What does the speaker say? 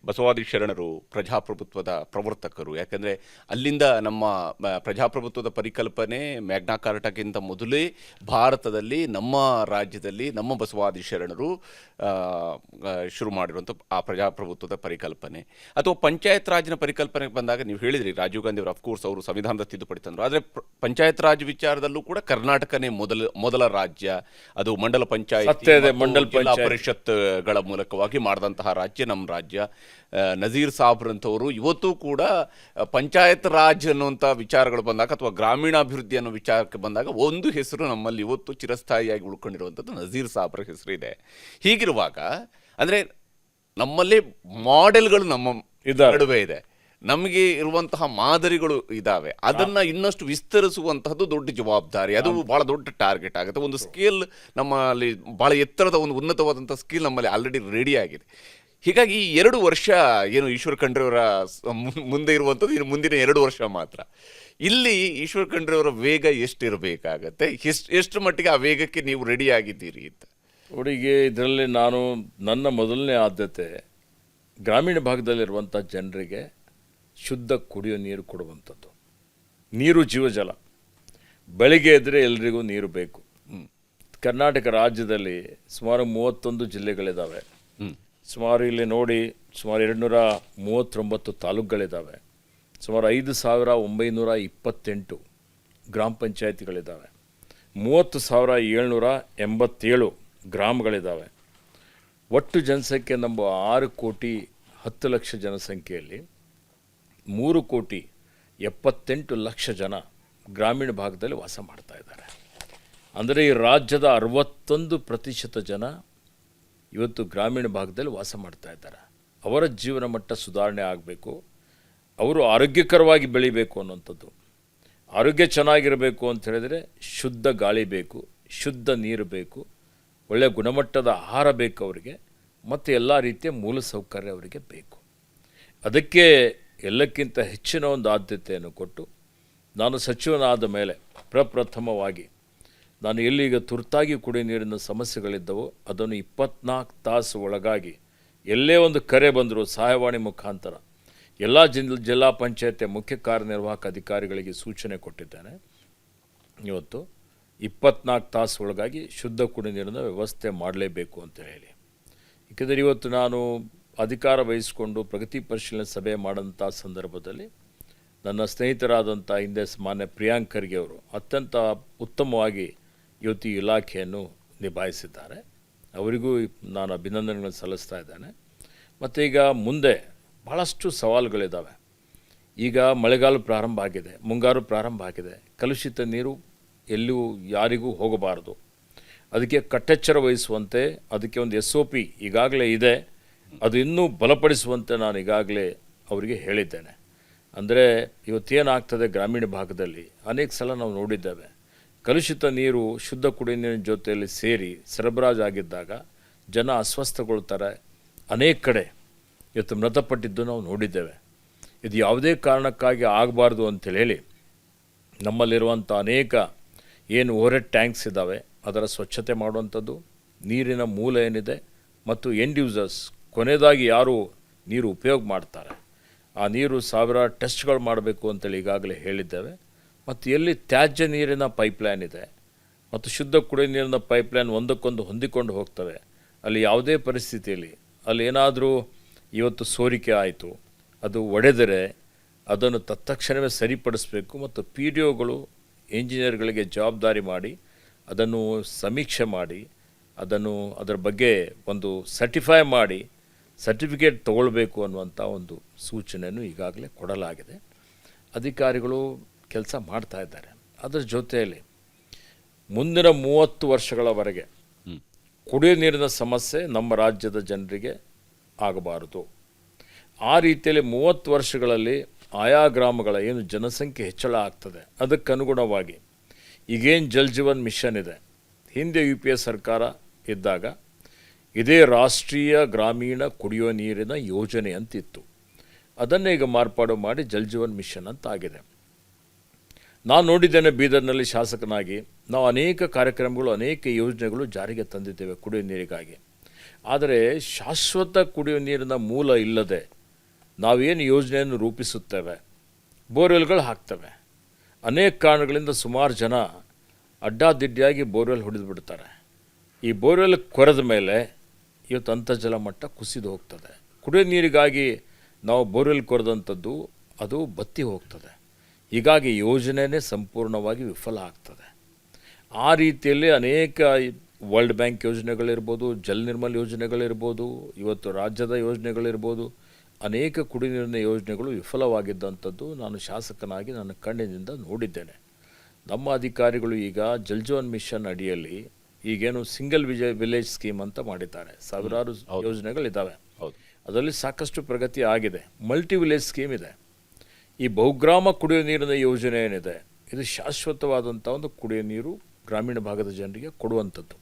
ಬಸವಾದಿ ಶರಣರು ಪ್ರಜಾಪ್ರಭುತ್ವದ ಪ್ರವರ್ತಕರು. ಯಾಕಂದರೆ ಅಲ್ಲಿಂದ ನಮ್ಮ ಪ್ರಜಾಪ್ರಭುತ್ವದ ಪರಿಕಲ್ಪನೆ ಮ್ಯಾಗ್ನಾ ಕಾರ್ಟಾಗಿಂತ ಮೊದಲೇ ಭಾರತದಲ್ಲಿ ನಮ್ಮ ರಾಜ್ಯದಲ್ಲಿ ನಮ್ಮ ಬಸವಾದಿ ಶರಣರು ಶುರು ಮಾಡಿರುವಂಥ ಆ ಪ್ರಜಾಪ್ರಭುತ್ವದ ಪರಿಕಲ್ಪನೆ. ಅಥವಾ ಪಂಚಾಯತ್ ರಾಜ್ನ ಪರಿಕಲ್ಪನೆಗೆ ಬಂದಾಗ ನೀವು ಹೇಳಿದ್ರಿ ರಾಜೀವ್ ಗಾಂಧಿ ಅವರು ಅಫ್ಕೋರ್ಸ್ ಅವರು ಸಂವಿಧಾನದ ತಿದ್ದುಪಡಿ ತಂದರು. ಆದರೆ ಪಂಚಾಯತ್ ರಾಜ್ ವಿಚಾರದಲ್ಲೂ ಕೂಡ ಕರ್ನಾಟಕನೇ ಮೊದಲ ರಾಜ್ಯ. ಅದು ಮಂಡಲ ಪಂಚಾಯತ್ ಜಿಲ್ಲಾ ಪರಿಷತ್ಗಳ ಮೂಲಕವಾಗಿ ಮಾಡಿದಂತಹ ರಾಜ್ಯ ನಮ್ಮ ರಾಜ್ಯ. ನಜೀರ್ ಸಾಬ್ರಂಥವರು ಇವತ್ತು ಕೂಡ ಪಂಚಾಯತ್ ರಾಜ್ ಅನ್ನುವಂಥ ವಿಚಾರಗಳು ಬಂದಾಗ ಅಥವಾ ಗ್ರಾಮೀಣಾಭಿವೃದ್ಧಿ ಅನ್ನೋ ವಿಚಾರಕ್ಕೆ ಬಂದಾಗ ಒಂದು ಹೆಸರು ನಮ್ಮಲ್ಲಿ ಇವತ್ತು ಚಿರಸ್ಥಾಯಿಯಾಗಿ ಉಳ್ಕೊಂಡಿರುವಂಥದ್ದು ನಜೀರ್ ಸಾಬ್ರ ಹೆಸರು ಇದೆ. ಹೀಗಿರುವಾಗ ಅಂದರೆ ನಮ್ಮಲ್ಲಿ ಮಾಡೆಲ್ಗಳು ನಮ್ಮ ನಡುವೆ ಇದೆ, ನಮಗೆ ಇರುವಂತಹ ಮಾದರಿಗಳು ಇದ್ದಾವೆ. ಅದನ್ನು ಇನ್ನಷ್ಟು ವಿಸ್ತರಿಸುವಂತಹದ್ದು ದೊಡ್ಡ ಜವಾಬ್ದಾರಿ, ಅದು ಭಾಳ ದೊಡ್ಡ ಟಾರ್ಗೆಟ್ ಆಗುತ್ತೆ. ಒಂದು ಸ್ಕೇಲ್ ನಮ್ಮಲ್ಲಿ ಭಾಳ ಎತ್ತರದ ಒಂದು ಉನ್ನತವಾದಂಥ ಸ್ಕಿಲ್ ನಮ್ಮಲ್ಲಿ ಆಲ್ರೆಡಿ ರೆಡಿ ಆಗಿದೆ. ಹೀಗಾಗಿ ಈ 2 ವರ್ಷ ಏನು ಈಶ್ವರ್ ಖಂಡ್ರೆಯವರ ಮುಂದೆ ಇರುವಂಥದ್ದು ಇನ್ನು ಮುಂದಿನ 2 ವರ್ಷ ಮಾತ್ರ. ಇಲ್ಲಿ ಈಶ್ವರ್ ಖಂಡ್ರೆಯವರ ವೇಗ ಎಷ್ಟಿರಬೇಕಾಗತ್ತೆ, ಎಷ್ಟು ಮಟ್ಟಿಗೆ ಆ ವೇಗಕ್ಕೆ ನೀವು ರೆಡಿ ಆಗಿದ್ದೀರಿ ಅಂತ? ಹುಡುಗಿ ಇದರಲ್ಲಿ ನಾನು ನನ್ನ ಮೊದಲನೇ ಆದ್ಯತೆ ಗ್ರಾಮೀಣ ಭಾಗದಲ್ಲಿರುವಂಥ ಜನರಿಗೆ ಶುದ್ಧ ಕುಡಿಯೋ ನೀರು ಕೊಡುವಂಥದ್ದು. ನೀರು ಜೀವಜಲ. ಬೆಳಿಗ್ಗೆ ಎದ್ದರೆ ಎಲ್ರಿಗೂ ನೀರು ಬೇಕು. ಕರ್ನಾಟಕ ರಾಜ್ಯದಲ್ಲಿ ಸುಮಾರು 31 ಜಿಲ್ಲೆಗಳಿದ್ದಾವೆ. ಸುಮಾರು ಇಲ್ಲಿ ನೋಡಿ ಸುಮಾರು 239 ತಾಲೂಕುಗಳಿದ್ದಾವೆ. ಸುಮಾರು 5,928 ಗ್ರಾಮ ಪಂಚಾಯತಿಗಳಿದ್ದಾವೆ. 30,787 ಗ್ರಾಮಗಳಿದ್ದಾವೆ. ಒಟ್ಟು ಜನಸಂಖ್ಯೆ ನಮ್ಮ 6,10,00,000 ಜನಸಂಖ್ಯೆಯಲ್ಲಿ 3,78,00,000 ಜನ ಗ್ರಾಮೀಣ ಭಾಗದಲ್ಲಿ ವಾಸ ಮಾಡ್ತಾ ಇದ್ದಾರೆ. ಅಂದರೆ ಈ ರಾಜ್ಯದ 61% ಜನ ಇವತ್ತು ಗ್ರಾಮೀಣ ಭಾಗದಲ್ಲಿ ವಾಸ ಮಾಡ್ತಾ ಇದ್ದಾರೆ. ಅವರ ಜೀವನ ಮಟ್ಟ ಸುಧಾರಣೆ ಆಗಬೇಕು, ಅವರು ಆರೋಗ್ಯಕರವಾಗಿ ಬೆಳಿಬೇಕು ಅನ್ನೋಂಥದ್ದು. ಆರೋಗ್ಯ ಚೆನ್ನಾಗಿರಬೇಕು ಅಂತ ಹೇಳಿದರೆ ಶುದ್ಧ ಗಾಳಿ ಬೇಕು, ಶುದ್ಧ ನೀರು ಬೇಕು, ಒಳ್ಳೆಯ ಗುಣಮಟ್ಟದ ಆಹಾರ ಬೇಕು ಅವರಿಗೆ, ಮತ್ತು ಎಲ್ಲ ರೀತಿಯ ಮೂಲ ಸೌಕರ್ಯ ಅವರಿಗೆ ಬೇಕು. ಅದಕ್ಕೆ ಎಲ್ಲಕ್ಕಿಂತ ಹೆಚ್ಚಿನ ಒಂದು ಆದ್ಯತೆಯನ್ನು ಕೊಟ್ಟು ನಾನು ಸಚಿವನಾದ ಮೇಲೆ ಪ್ರಪ್ರಥಮವಾಗಿ ನಾನು ಎಲ್ಲಿಗ ತುರ್ತಾಗಿ ಕುಡಿಯುವ ನೀರಿನ ಸಮಸ್ಯೆಗಳಿದ್ದವೋ ಅದನ್ನು 24 ತಾಸು ಒಳಗಾಗಿ ಎಲ್ಲೇ ಒಂದು ಕರೆ ಬಂದರೂ ಸಹಾಯವಾಣಿ ಮುಖಾಂತರ ಎಲ್ಲ ಜಿಲ್ಲಾ ಪಂಚಾಯತ್ ಮುಖ್ಯ ಕಾರ್ಯನಿರ್ವಾಹಕ ಅಧಿಕಾರಿಗಳಿಗೆ ಸೂಚನೆ ಕೊಟ್ಟಿದ್ದೇನೆ. ಇವತ್ತು 24 ತಾಸು ಒಳಗಾಗಿ ಶುದ್ಧ ಕುಡಿಯುವ ನೀರಿನ ವ್ಯವಸ್ಥೆ ಮಾಡಲೇಬೇಕು ಅಂತ ಹೇಳಿ. ಏಕೆಂದರೆ ಇವತ್ತು ನಾನು ಅಧಿಕಾರ ವಹಿಸಿಕೊಂಡು ಪ್ರಗತಿ ಪರಿಶೀಲನೆ ಸಭೆ ಮಾಡೋಂಥ ಸಂದರ್ಭದಲ್ಲಿ ನನ್ನ ಸ್ನೇಹಿತರಾದಂಥ ಹಿಂದೆ ಮಾನ್ಯ ಪ್ರಿಯಾಂಕ್ ಖರ್ಗೆ ಅವರು ಅತ್ಯಂತ ಉತ್ತಮವಾಗಿ ಇವತ್ತು ಈ ಇಲಾಖೆಯನ್ನು ನಿಭಾಯಿಸಿದ್ದಾರೆ. ಅವರಿಗೂ ನಾನು ಅಭಿನಂದನೆಗಳನ್ನು ಸಲ್ಲಿಸ್ತಾ ಇದ್ದೇನೆ. ಮತ್ತು ಈಗ ಮುಂದೆ ಭಾಳಷ್ಟು ಸವಾಲುಗಳಿದ್ದಾವೆ. ಈಗ ಮಳೆಗಾಲ ಪ್ರಾರಂಭ ಆಗಿದೆ, ಮುಂಗಾರು ಪ್ರಾರಂಭ ಆಗಿದೆ. ಕಲುಷಿತ ನೀರು ಎಲ್ಲೂ ಯಾರಿಗೂ ಹೋಗಬಾರದು. ಅದಕ್ಕೆ ಕಟ್ಟೆಚ್ಚರ ವಹಿಸುವಂತೆ ಅದಕ್ಕೆ ಒಂದು SOP ಈಗಾಗಲೇ ಇದೆ, ಅದು ಇನ್ನೂ ಬಲಪಡಿಸುವಂತೆ ನಾನು ಈಗಾಗಲೇ ಅವರಿಗೆ ಹೇಳಿದ್ದೇನೆ. ಅಂದರೆ ಇವತ್ತೇನಾಗ್ತದೆ ಗ್ರಾಮೀಣ ಭಾಗದಲ್ಲಿ ಅನೇಕ ಸಲ ನಾವು ನೋಡಿದ್ದೇವೆ, ಕಲುಷಿತ ನೀರು ಶುದ್ಧ ಕುಡಿಯುವ ನೀರಿನ ಜೊತೆಯಲ್ಲಿ ಸೇರಿ ಸರಬರಾಜಾಗಿದ್ದಾಗ ಜನ ಅಸ್ವಸ್ಥಗೊಳ್ತಾರೆ. ಅನೇಕ ಕಡೆ ಇವತ್ತು ಮೃತಪಟ್ಟಿದ್ದು ನಾವು ನೋಡಿದ್ದೇವೆ. ಇದು ಯಾವುದೇ ಕಾರಣಕ್ಕಾಗಿ ಆಗಬಾರ್ದು ಅಂತೇಳಿ ಹೇಳಿ ನಮ್ಮಲ್ಲಿರುವಂಥ ಅನೇಕ ಏನು ಓವರ್ಹೆಡ್ ಟ್ಯಾಂಕ್ಸ್ ಇದ್ದಾವೆ ಅದರ ಸ್ವಚ್ಛತೆ ಮಾಡುವಂಥದ್ದು, ನೀರಿನ ಮೂಲ ಏನಿದೆ ಮತ್ತು ಎಂಡ್ ಯೂಸರ್ಸ್ ಕೊನೆಯದಾಗಿ ಯಾರು ನೀರು ಉಪಯೋಗ ಮಾಡ್ತಾರೆ ಆ ನೀರು 1000 ಟೆಸ್ಟ್ಗಳು ಮಾಡಬೇಕು ಅಂತೇಳಿ ಈಗಾಗಲೇ ಹೇಳಿದ್ದೇವೆ. ಮತ್ತು ಎಲ್ಲಿ ತ್ಯಾಜ್ಯ ನೀರಿನ ಪೈಪ್ಲೈನ್ ಇದೆ ಮತ್ತು ಶುದ್ಧ ಕುಡಿಯುವ ನೀರಿನ ಪೈಪ್ಲೈನ್ ಒಂದಕ್ಕೊಂದು ಹೊಂದಿಕೊಂಡು ಹೋಗ್ತವೆ, ಅಲ್ಲಿ ಯಾವುದೇ ಪರಿಸ್ಥಿತಿಯಲ್ಲಿ ಅಲ್ಲಿ ಏನಾದರೂ ಇವತ್ತು ಸೋರಿಕೆ ಆಯಿತು, ಅದು ಒಡೆದರೆ ಅದನ್ನು ತತ್ಕ್ಷಣವೇ ಸರಿಪಡಿಸಬೇಕು. ಮತ್ತು PDOಗಳು ಇಂಜಿನಿಯರ್ಗಳಿಗೆ ಜವಾಬ್ದಾರಿ ಮಾಡಿ ಅದನ್ನು ಸಮೀಕ್ಷೆ ಮಾಡಿ ಅದರ ಬಗ್ಗೆ ಒಂದು ಸರ್ಟಿಫೈ ಮಾಡಿ ಸರ್ಟಿಫಿಕೇಟ್ ತೊಗೊಳ್ಬೇಕು ಅನ್ನುವಂಥ ಒಂದು ಸೂಚನೆಯನ್ನು ಈಗಾಗಲೇ ಕೊಡಲಾಗಿದೆ. ಅಧಿಕಾರಿಗಳು ಕೆಲಸ ಮಾಡ್ತಾ ಇದ್ದಾರೆ. ಅದರ ಜೊತೆಯಲ್ಲಿ ಮುಂದಿನ 30 ವರ್ಷಗಳವರೆಗೆ ಕುಡಿಯುವ ನೀರಿನ ಸಮಸ್ಯೆ ನಮ್ಮ ರಾಜ್ಯದ ಜನರಿಗೆ ಆಗಬಾರದು. ಆ ರೀತಿಯಲ್ಲಿ 30 ವರ್ಷಗಳಲ್ಲಿ ಆಯಾ ಗ್ರಾಮಗಳ ಏನು ಜನಸಂಖ್ಯೆ ಹೆಚ್ಚಳ ಆಗ್ತದೆ ಅದಕ್ಕನುಗುಣವಾಗಿ ಈಗೇನು ಜಲ್ ಜೀವನ್ ಮಿಷನ್ ಇದೆ, ಹಿಂದೆ UPA ಸರ್ಕಾರ ಇದ್ದಾಗ ಇದೇ ರಾಷ್ಟ್ರೀಯ ಗ್ರಾಮೀಣ ಕುಡಿಯುವ ನೀರಿನ ಯೋಜನೆ ಅಂತಿತ್ತು. ಅದನ್ನೇ ಈಗ ಮಾರ್ಪಾಡು ಮಾಡಿ ಜಲ್ ಜೀವನ್ ಮಿಷನ್ ಅಂತ ಆಗಿದೆ. ನಾನು ನೋಡಿದ್ದೇನೆ ಬೀದರ್ನಲ್ಲಿ ಶಾಸಕನಾಗಿ ನಾವು ಅನೇಕ ಕಾರ್ಯಕ್ರಮಗಳು ಅನೇಕ ಯೋಜನೆಗಳು ಜಾರಿಗೆ ತಂದಿದ್ದೇವೆ ಕುಡಿಯುವ ನೀರಿಗಾಗಿ. ಆದರೆ ಶಾಶ್ವತ ಕುಡಿಯುವ ನೀರಿನ ಮೂಲ ಇಲ್ಲದೆ ನಾವೇನು ಯೋಜನೆಯನ್ನು ರೂಪಿಸುತ್ತೇವೆ, ಬೋರ್ವೆಲ್ಗಳು ಹಾಕ್ತೇವೆ. ಅನೇಕ ಕಾರಣಗಳಿಂದ ಸುಮಾರು ಜನ ಅಡ್ಡಾದಿಡ್ಡಿಯಾಗಿ ಬೋರ್ವೆಲ್ ಹೊಡೆದು ಬಿಡ್ತಾರೆ. ಈ ಬೋರ್ವೆಲ್ ಕೊರೆದ ಮೇಲೆ ಇವತ್ತು ಅಂತರ್ಜಲ ಮಟ್ಟ ಕುಸಿದು ಹೋಗ್ತದೆ. ಕುಡಿಯೋ ನೀರಿಗಾಗಿ ನಾವು ಬೋರ್ವೆಲ್ ಕೊರೆದಂಥದ್ದು ಅದು ಬತ್ತಿ ಹೋಗ್ತದೆ. ಹೀಗಾಗಿ ಯೋಜನೆಯೇ ಸಂಪೂರ್ಣವಾಗಿ ವಿಫಲ ಆಗ್ತದೆ. ಆ ರೀತಿಯಲ್ಲಿ ಅನೇಕ ವರ್ಲ್ಡ್ ಬ್ಯಾಂಕ್ ಯೋಜನೆಗಳಿರ್ಬೋದು, ಜಲ್ ನಿರ್ಮಲ್ ಯೋಜನೆಗಳಿರ್ಬೋದು, ಇವತ್ತು ರಾಜ್ಯದ ಯೋಜನೆಗಳಿರ್ಬೋದು, ಅನೇಕ ಕುಡಿಯ ನೀರಿನ ಯೋಜನೆಗಳು ವಿಫಲವಾಗಿದ್ದಂಥದ್ದು ನಾನು ಶಾಸಕನಾಗಿ ನನ್ನ ಕಣ್ಣಿನಿಂದ ನೋಡಿದ್ದೇನೆ. ನಮ್ಮ ಅಧಿಕಾರಿಗಳು ಈಗ ಜಲ್ ಜೀವನ್ ಮಿಷನ್ ಅಡಿಯಲ್ಲಿ ಈಗೇನು ಸಿಂಗಲ್ ವಿಲೇಜ್ ಸ್ಕೀಮ್ ಅಂತ ಮಾಡಿದ್ದಾರೆ. ಸಾವಿರಾರು ಯೋಜನೆಗಳಿದ್ದಾವೆ. ಅದರಲ್ಲಿ ಸಾಕಷ್ಟು ಪ್ರಗತಿ ಆಗಿದೆ. ಮಲ್ಟಿ ವಿಲೇಜ್ ಸ್ಕೀಮ್ ಇದೆ. ಈ ಬಹುಗ್ರಾಮ ಕುಡಿಯೋ ನೀರಿನ ಯೋಜನೆ ಏನಿದೆ, ಇದು ಶಾಶ್ವತವಾದಂಥ ಒಂದು ಕುಡಿಯೋ ನೀರು ಗ್ರಾಮೀಣ ಭಾಗದ ಜನರಿಗೆ ಕೊಡುವಂಥದ್ದು.